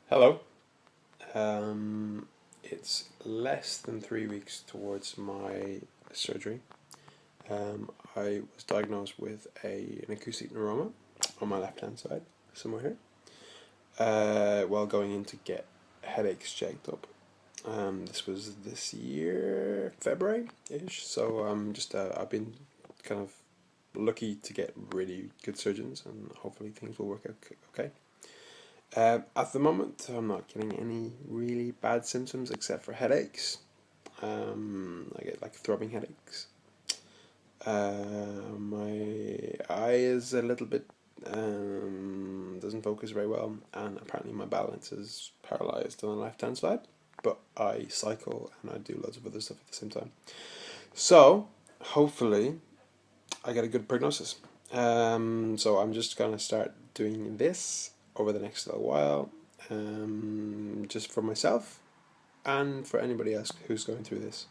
Hello. It's less than 3 weeks towards my surgery. I was diagnosed with an acoustic neuroma on my left hand side, somewhere here, while going in to get headaches checked up. This was this year, February-ish, so I've been kind of lucky to get really good surgeons, and hopefully things will work out okay. At the moment, I'm not getting any really bad symptoms except for headaches. I get like throbbing headaches. My eye is a little bit doesn't focus very well, and apparently my balance is paralyzed on the left hand side. But I cycle and I do loads of other stuff at the same time. So hopefully, I get a good prognosis. So I'm just gonna start doing this over the next little while, just for myself and for anybody else who's going through this.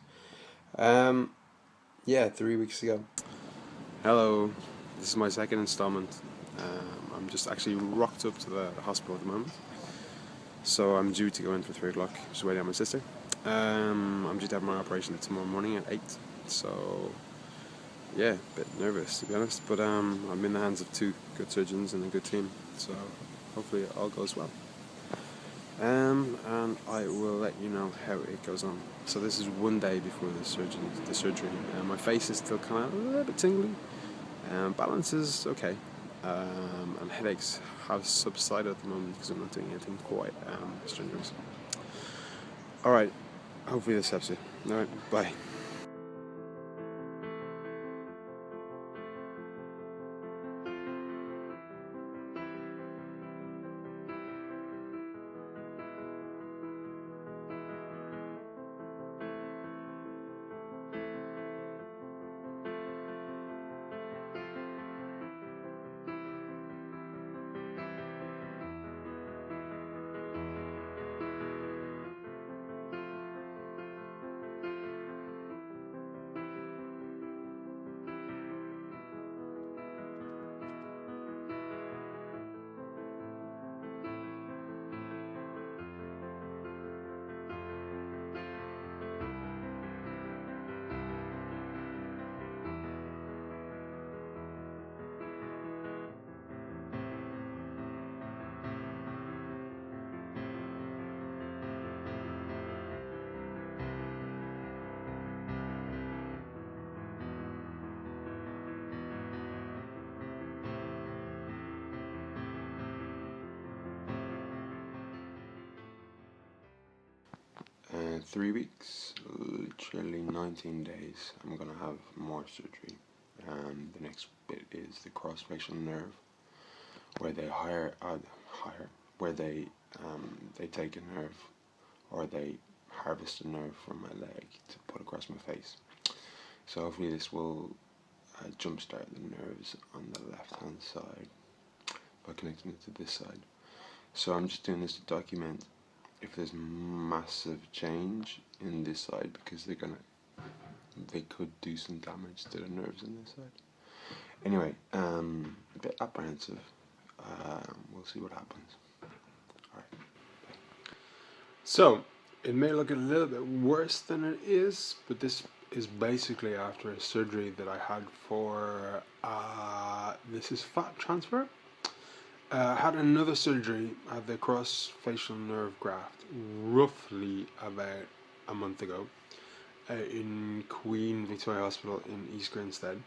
Yeah, 3 weeks ago. Hello, this is my second installment. I'm just actually rocked up to the hospital at the moment. So I'm due to go in for 3 o'clock, just waiting on my sister. I'm due to have my operation tomorrow morning at 8. So yeah, a bit nervous to be honest, but I'm in the hands of 2 good surgeons and a good team, so hopefully it all goes well. And I will let you know how it goes on. So this is one day before the surgery. My face is still kind of a little bit tingly. Balance is okay, and headaches have subsided at the moment because I'm not doing anything quite strenuous. All right, hopefully this helps you. All right, bye. In 3 weeks, literally 19 days, I'm gonna have more surgery. The next bit is the cross-facial nerve, where they where they take a nerve, or they harvest a nerve from my leg to put across my face. So hopefully this will jumpstart the nerves on the left-hand side by connecting it to this side. So I'm just doing this to document if there's massive change in this side, because they could do some damage to the nerves on this side. Anyway, a bit apprehensive. We'll see what happens. Alright. So, it may look a little bit worse than it is, but this is basically after a surgery that I had for, this is fat transfer. I had another surgery at the cross-facial nerve graft roughly about a month ago in Queen Victoria Hospital in East Grinstead.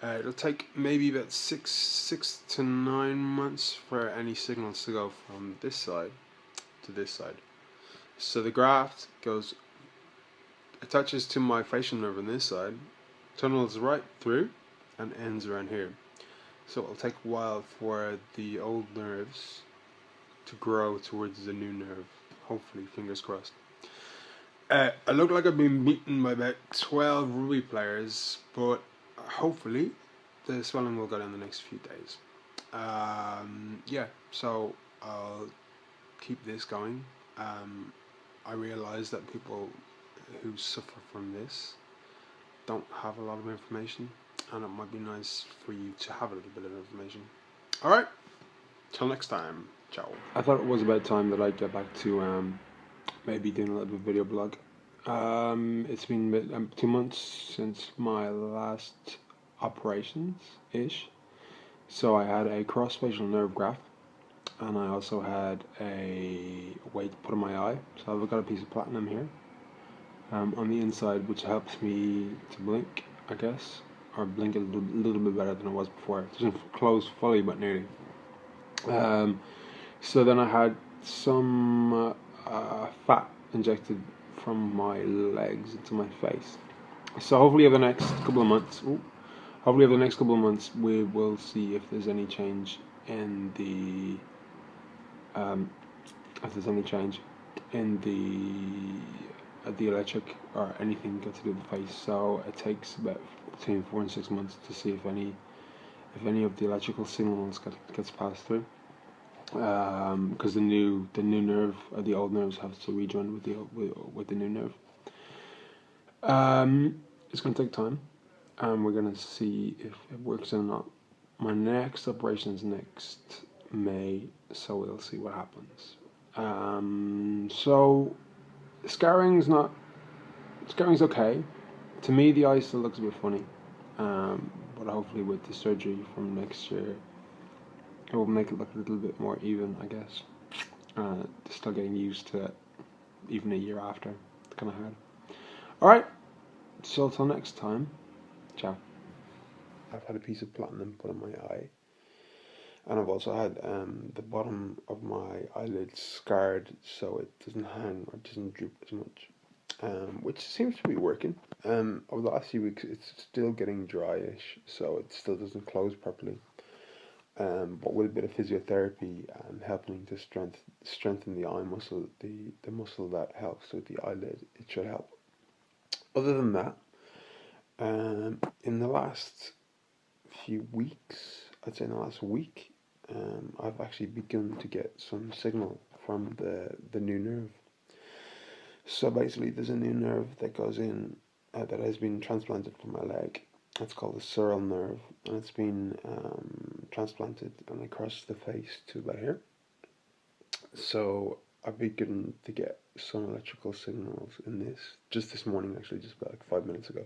It'll take maybe about six to 9 months for any signals to go from this side to this side. So the graft attaches to my facial nerve on this side, tunnels right through, and ends around here. So it'll take a while for the old nerves to grow towards the new nerve. Hopefully, fingers crossed. I look like I've been beaten by about 12 rugby players, but hopefully the swelling will go down the next few days. Yeah, so I'll keep this going. I realise that people who suffer from this don't have a lot of information, and it might be nice for you to have a little bit of information. Alright, till next time. Ciao. I thought it was about time that I'd get back to maybe doing a little bit of video blog. It's been 2 months since my last operations-ish. So I had a cross-facial nerve graft, and I also had a weight put on my eye. So I've got a piece of platinum here on the inside, which helps me to blink, I guess, or blink a little bit better than it was before. It doesn't close fully, but nearly. So then I had some fat injected from my legs into my face. So hopefully over the next couple of months, we will see if there's any change in the the electric or anything got to do with the face. So it takes about between 4 and 6 months to see if any of the electrical signals gets passed through. Because the new nerve, or the old nerves, have to rejoin with the new nerve. It's going to take time, and we're going to see if it works or not. My next operation is next May, so we'll see what happens. So scarring's okay. To me, the eye still looks a bit funny, but hopefully with the surgery from next year, it will make it look a little bit more even, I guess. Still getting used to it, even a year after. It's kind of hard. Alright, so till next time, ciao. I've had a piece of platinum put on my eye, and I've also had the bottom of my eyelid scarred so it doesn't hang or doesn't droop as much, which seems to be working. Over the last few weeks it's still getting dryish, so it still doesn't close properly. But with a bit of physiotherapy and helping to strengthen the eye muscle, the muscle that helps with the eyelid, it should help. Other than that, in the last few weeks, I'd say in the last week, I've actually begun to get some signal from the new nerve. So basically, there's a new nerve that goes in that has been transplanted from my leg. It's called the sural nerve, and it's been transplanted and across the face to about here. So I've begun to get some electrical signals in this, just this morning actually, just about like 5 minutes ago.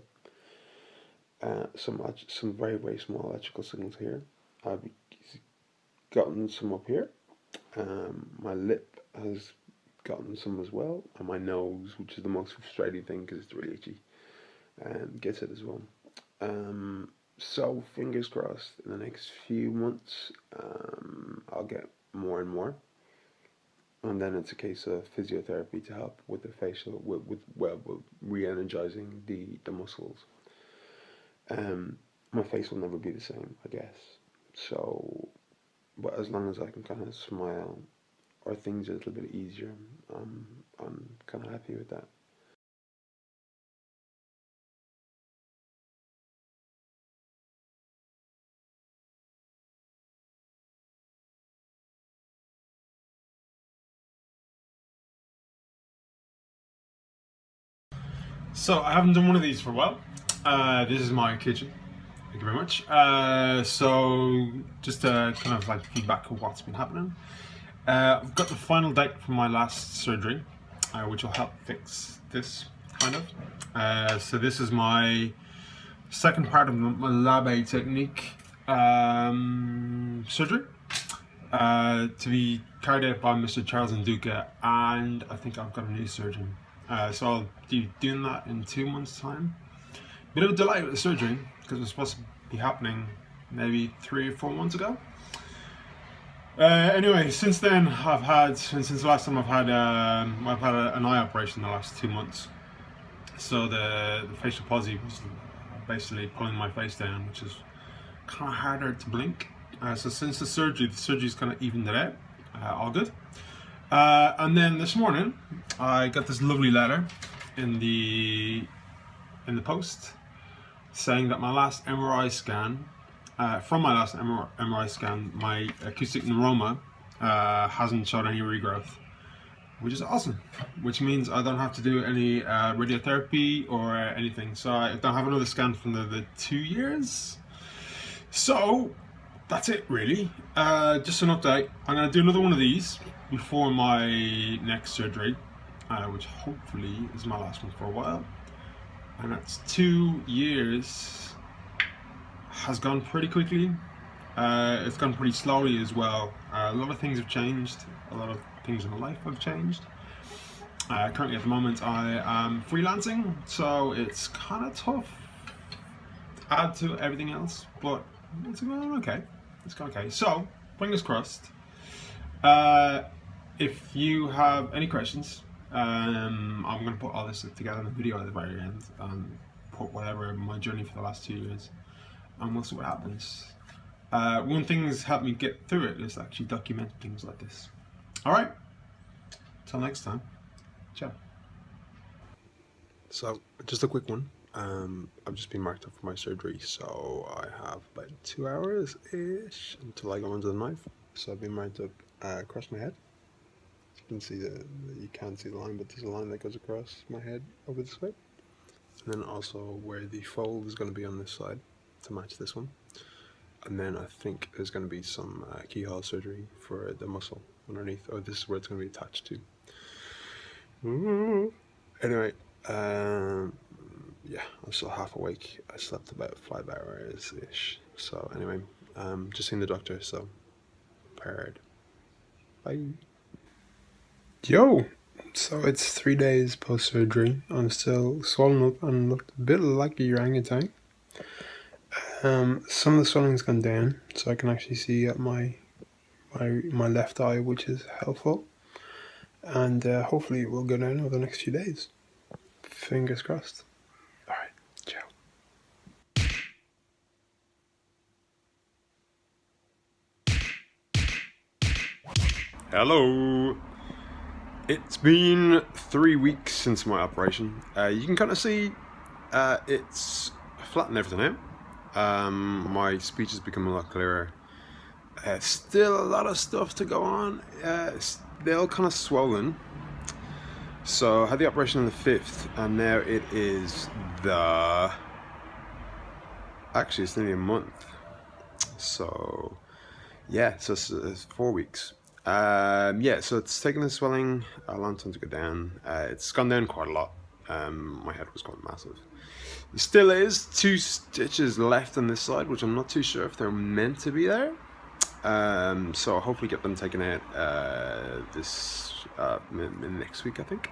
Some very, very small electrical signals here. I've gotten some up here. My lip has gotten some as well, and my nose, which is the most frustrating thing because it's really itchy, gets it as well. So fingers crossed, in the next few months, I'll get more and more, and then it's a case of physiotherapy to help with the facial, with re-energizing the muscles. My face will never be the same, I guess. So, but as long as I can kind of smile, or things are a little bit easier, I'm kind of happy with that. So I haven't done one of these for a while. This is my kitchen. Thank you very much. So just kind of like feedback of what's been happening. I've got the final date for my last surgery, which will help fix this kind of. So this is my second part of my Lab A technique surgery, to be carried out by Mr. Charles and Duca, and I think I've got a new surgeon. So I'll be doing that in 2 months' time. Bit of a delay with the surgery because it was supposed to be happening maybe 3 or 4 months ago. Anyway, since then since the last time I've had an eye operation in the last 2 months. So the facial palsy was basically pulling my face down, which is kind of harder to blink. So since the surgery's kind of evened it out. All good. And then this morning I got this lovely letter in the post saying that my last MRI scan, my acoustic neuroma hasn't showed any regrowth, which is awesome. Which means I don't have to do any radiotherapy or anything. So I don't have another scan for the 2 years. So that's it really. Just an update. I'm going to do another one of these before my next surgery, which hopefully is my last one for a while. And that's 2 years. Has gone pretty quickly. It's gone pretty slowly as well. A lot of things have changed. A lot of things in my life have changed. Currently at the moment I am freelancing, so it's kind of tough to add to everything else, but it's going okay. It's going okay. So, fingers crossed. If you have any questions, I'm going to put all this together in a video at the very end and put whatever my journey for the last 2 years, and we'll see what happens. One thing that's helped me get through it is actually document things like this. Alright, till next time, ciao. So, just a quick one. I've just been marked up for my surgery, so I have about 2 hours-ish until I go under the knife. So I've been marked up across my head. You can see you can't see the line, but there's a line that goes across my head over this way. And then also where the fold is going to be on this side to match this one. And then I think there's going to be some keyhole surgery for the muscle underneath. Oh, this is where it's going to be attached to. Anyway, yeah, I'm still half awake. I slept about 5 hours-ish. So anyway, just seen the doctor, so prepared. Bye. Yo! So it's 3 days post-surgery. I'm still swollen up and looked a bit like a orangutan. Some of the swelling's gone down, so I can actually see at my left eye, which is helpful. And hopefully it will go down over the next few days. Fingers crossed. Alright, ciao. Hello! It's been 3 weeks since my operation. You can kind of see it's flattened everything out. My speech has become a lot clearer. Still a lot of stuff to go on. They're all kind of swollen. So I had the operation on the 5th, and now it is actually it's nearly a month. So yeah, so it's 4 weeks. Yeah, so it's taken the swelling a long time to go down. It's gone down quite a lot. My head was quite massive. There still is 2 stitches left on this side, which I'm not too sure if they're meant to be there. So I'll hopefully get them taken out next week, I think.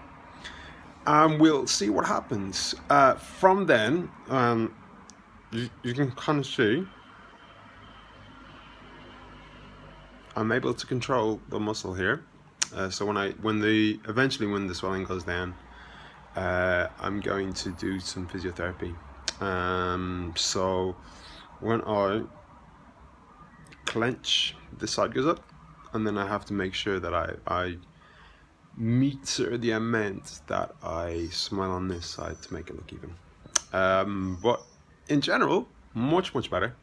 And we'll see what happens. From then, you can kind of see I'm able to control the muscle here. So eventually when the swelling goes down, I'm going to do some physiotherapy. So when I clench, this side goes up, and then I have to make sure that I meet the amount that I smile on this side to make it look even. But in general, much better.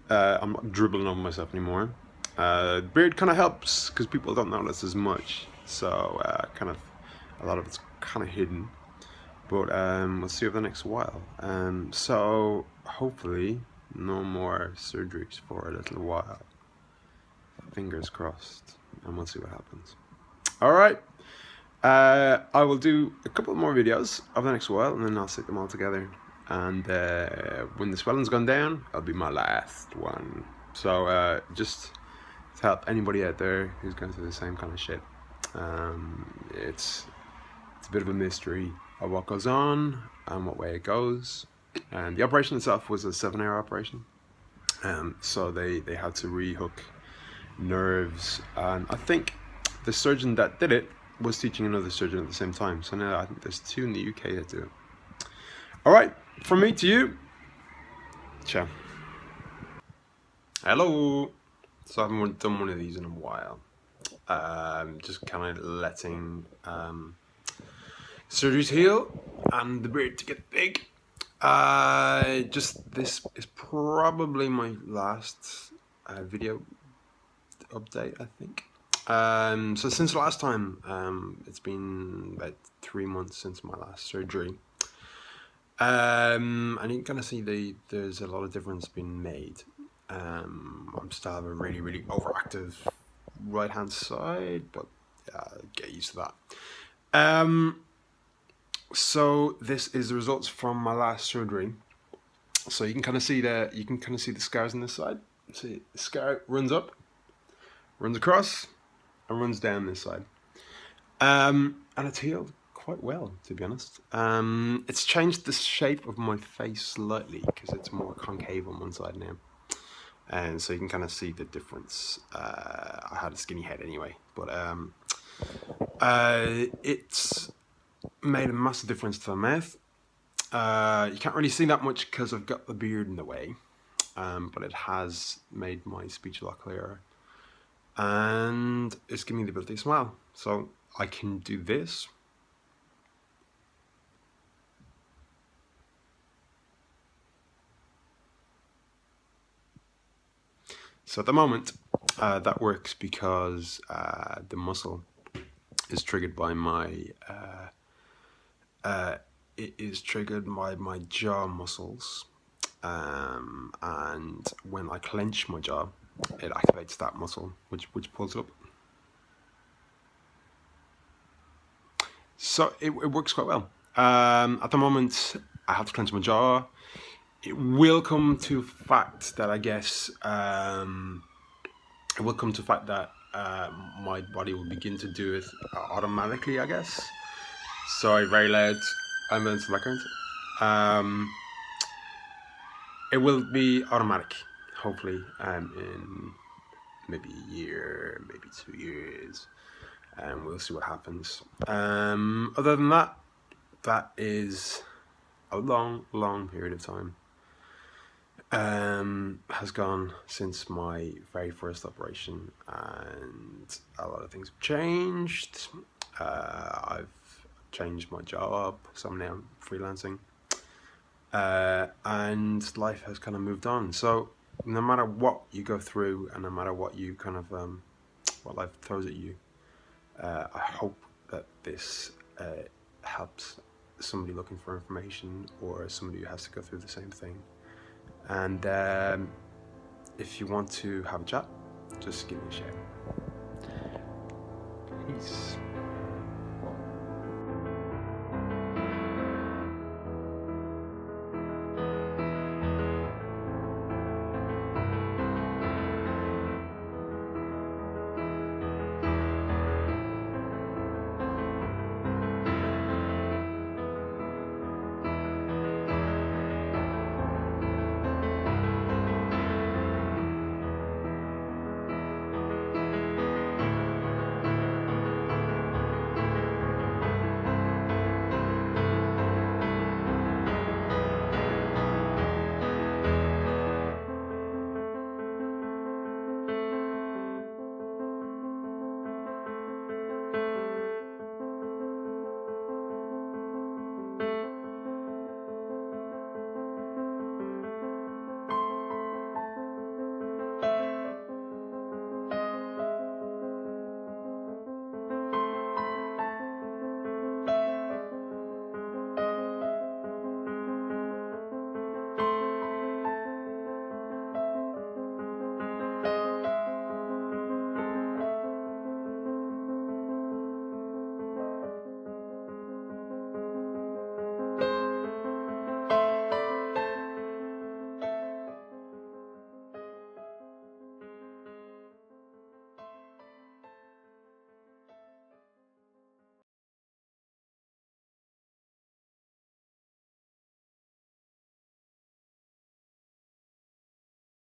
I'm not dribbling over myself anymore. Beard kind of helps because people don't notice as much, so kind of a lot of it's kind of hidden. But we'll see over the next while. So hopefully no more surgeries for a little while. Fingers crossed, and we'll see what happens. All right. I will do a couple more videos over the next while, and then I'll stick them all together. And when the swelling's gone down, it'll be my last one. So just to help anybody out there who's going through the same kind of shit, it's a bit of a mystery of what goes on and what way it goes. And the operation itself was a 7-hour operation. So they had to rehook nerves, and I think the surgeon that did it was teaching another surgeon at the same time. So now I think there's 2 in the UK that do it. Alright, from me to you, ciao. Hello. So I haven't done one of these in a while. Just kind of letting surgeries heal and the beard to get big. This is probably my last video update, I think. So since last time, it's been about 3 months since my last surgery. And you can kind of see there's a lot of difference being made. I'm still have a really overactive right hand side, but get used to that. So this is the results from my last surgery. So you can kind of see the scars on this side. See, the scar runs up, runs across, and runs down this side. And it's healed quite well, to be honest. It's changed the shape of my face slightly because it's more concave on one side now. And so you can kind of see the difference. I had a skinny head anyway, but it's made a massive difference to the mouth. You can't really see that much because I've got the beard in the way, but it has made my speech a lot clearer. And it's giving me the ability to smile. So I can do this. So at the moment, that works because the muscle is triggered by my it is triggered by my jaw muscles, and when I clench my jaw, it activates that muscle, which pulls it up. So it works quite well. At the moment, I have to clench my jaw. It will come to fact that I guess it will come to fact that my body will begin to do it automatically, I guess. Sorry, very loud ambulance in the background. It will be automatic, hopefully, in maybe a year, maybe 2 years, and we'll see what happens. Other than that, that is a long period of time. Has gone since my very first operation, and a lot of things have changed. I've changed my job, so I'm now freelancing, and life has kind of moved on. So no matter what you go through, and no matter what you kind of what life throws at you, I hope that this helps somebody looking for information, or somebody who has to go through the same thing. And if you want to have a chat, just give me a shout. Peace.